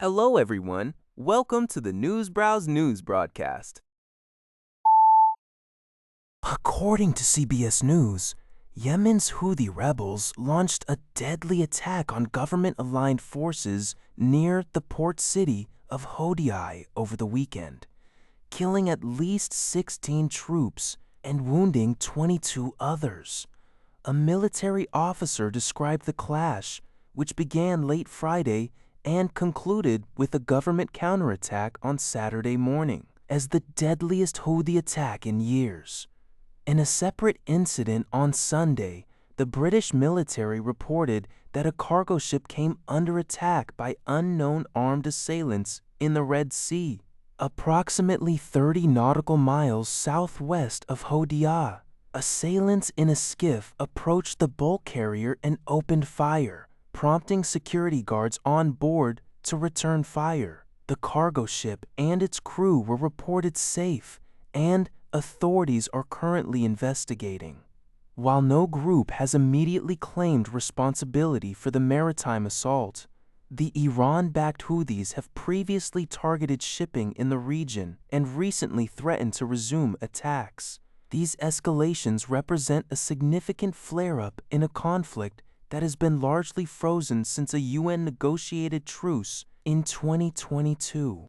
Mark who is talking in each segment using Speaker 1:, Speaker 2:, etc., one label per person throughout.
Speaker 1: Hello, everyone. Welcome to the Newsbrowse News broadcast. According to CBS News, Yemen's Houthi rebels launched a deadly attack on government-aligned forces near the port city of Hodeidah over the weekend, killing at least 16 troops and wounding 22 others. A military officer described the clash, which began late Friday and concluded with a government counterattack on Saturday morning, as the deadliest Houthi attack in years. In a separate incident on Sunday, the British military reported that a cargo ship came under attack by unknown armed assailants in the Red Sea, approximately 30 nautical miles southwest of Hodeidah. Assailants in a skiff approached the bulk carrier and opened fire, prompting security guards on board to return fire. The cargo ship and its crew were reported safe, and authorities are currently investigating. While no group has immediately claimed responsibility for the maritime assault, the Iran-backed Houthis have previously targeted shipping in the region and recently threatened to resume attacks. These escalations represent a significant flare-up in a conflict that has been largely frozen since a UN-negotiated truce in 2022.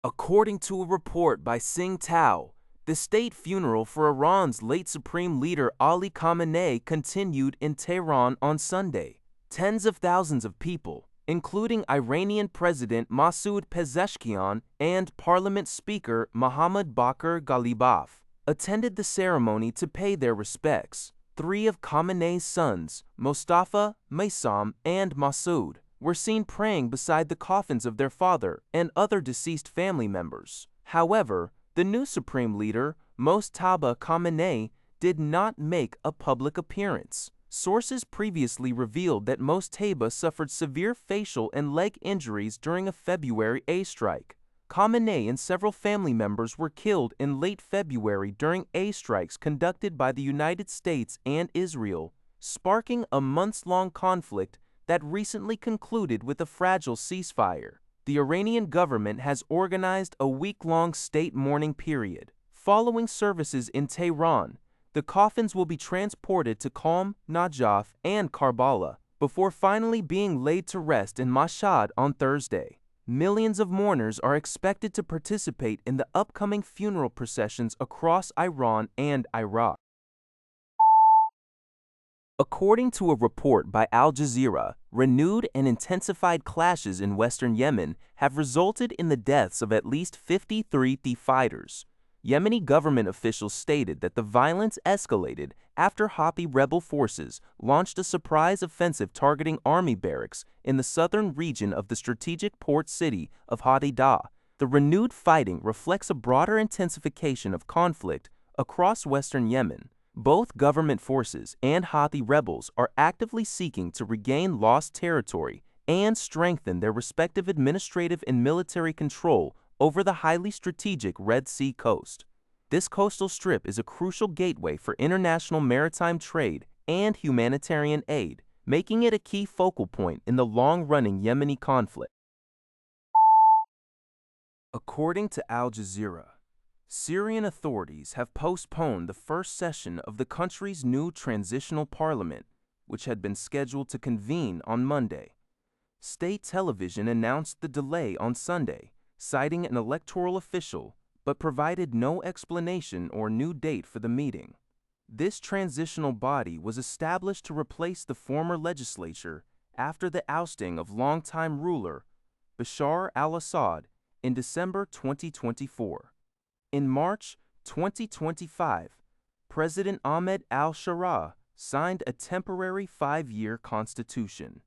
Speaker 1: According to a report by Sing Tao, the state funeral for Iran's late supreme leader Ali Khamenei continued in Tehran on Sunday. Tens of thousands of people, including Iranian President Masoud Pezeshkian and Parliament Speaker Mohammad Bakr Ghalibaf, attended the ceremony to pay their respects. Three of Khamenei's sons, Mojtaba, Maysam, and Masoud, were seen praying beside the coffins of their father and other deceased family members. However, the new supreme leader, Mojtaba Khamenei, did not make a public appearance. Sources previously revealed that Mojtaba suffered severe facial and leg injuries during a February airstrike. Khamenei and several family members were killed in late February during airstrikes conducted by the United States and Israel, sparking a months-long conflict that recently concluded with a fragile ceasefire. The Iranian government has organized a week-long state mourning period. Following services in Tehran, the coffins will be transported to Qom, Najaf, and Karbala before finally being laid to rest in Mashhad on Thursday. Millions of mourners are expected to participate in the upcoming funeral processions across Iran and Iraq. According to a report by Al Jazeera, renewed and intensified clashes in western Yemen have resulted in the deaths of at least 53 Houthi fighters. Yemeni government officials stated that the violence escalated after Houthi rebel forces launched a surprise offensive targeting army barracks in the southern region of the strategic port city of Hodeidah. The renewed fighting reflects a broader intensification of conflict across western Yemen. Both government forces and Houthi rebels are actively seeking to regain lost territory and strengthen their respective administrative and military control over the highly strategic Red Sea coast. This coastal strip is a crucial gateway for international maritime trade and humanitarian aid, making it a key focal point in the long-running Yemeni conflict. According to Al Jazeera, Syrian authorities have postponed the first session of the country's new transitional parliament, which had been scheduled to convene on Monday. State television announced the delay on Sunday, citing an electoral official, but provided no explanation or new date for the meeting. This transitional body was established to replace the former legislature after the ousting of longtime ruler Bashar al-Assad in December 2024. In March 2025, President Ahmed al-Sharaa signed a temporary 5-year constitution.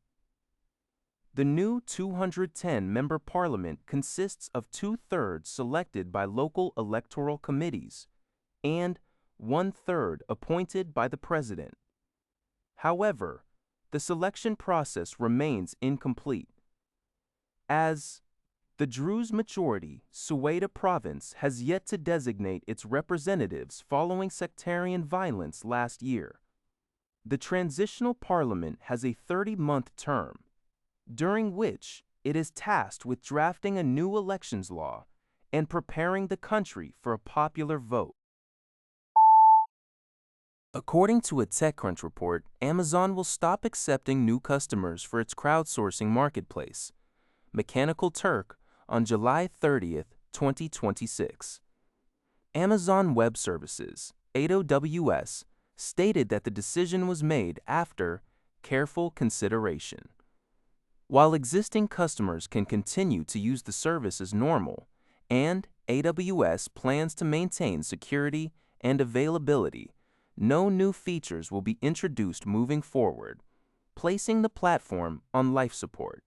Speaker 1: The new 210-member parliament consists of 2/3 selected by local electoral committees and 1/3 appointed by the president. However, the selection process remains incomplete, as the Druze majority, Suwaida province, has yet to designate its representatives following sectarian violence last year. The transitional parliament has a 30-month term, during which it is tasked with drafting a new elections law and preparing the country for a popular vote. According to a TechCrunch report, Amazon will stop accepting new customers for its crowdsourcing marketplace, Mechanical Turk, on July 30th, 2026. Amazon Web Services, AWS, stated that the decision was made after careful consideration. While existing customers can continue to use the service as normal, and AWS plans to maintain security and availability, no new features will be introduced moving forward, placing the platform on life support.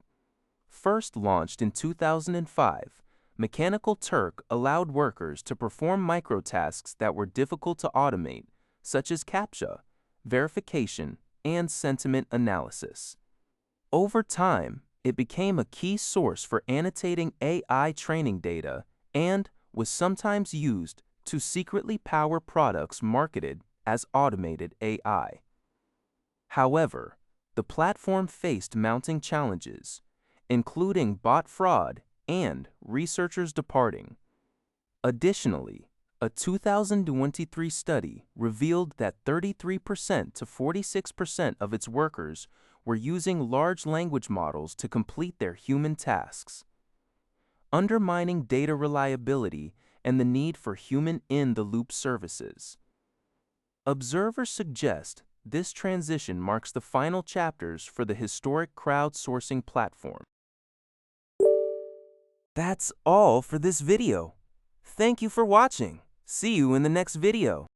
Speaker 1: First launched in 2005, Mechanical Turk allowed workers to perform microtasks that were difficult to automate, such as CAPTCHA, verification, and sentiment analysis. Over time, it became a key source for annotating AI training data and was sometimes used to secretly power products marketed as automated AI. However, the platform faced mounting challenges, including bot fraud and researchers departing. Additionally, a 2023 study revealed that 33% to 46% of its workers were using large language models to complete their human tasks, undermining data reliability and the need for human-in-the-loop services. Observers suggest this transition marks the final chapters for the historic crowdsourcing platform. That's all for this video. Thank you for watching. See you in the next video.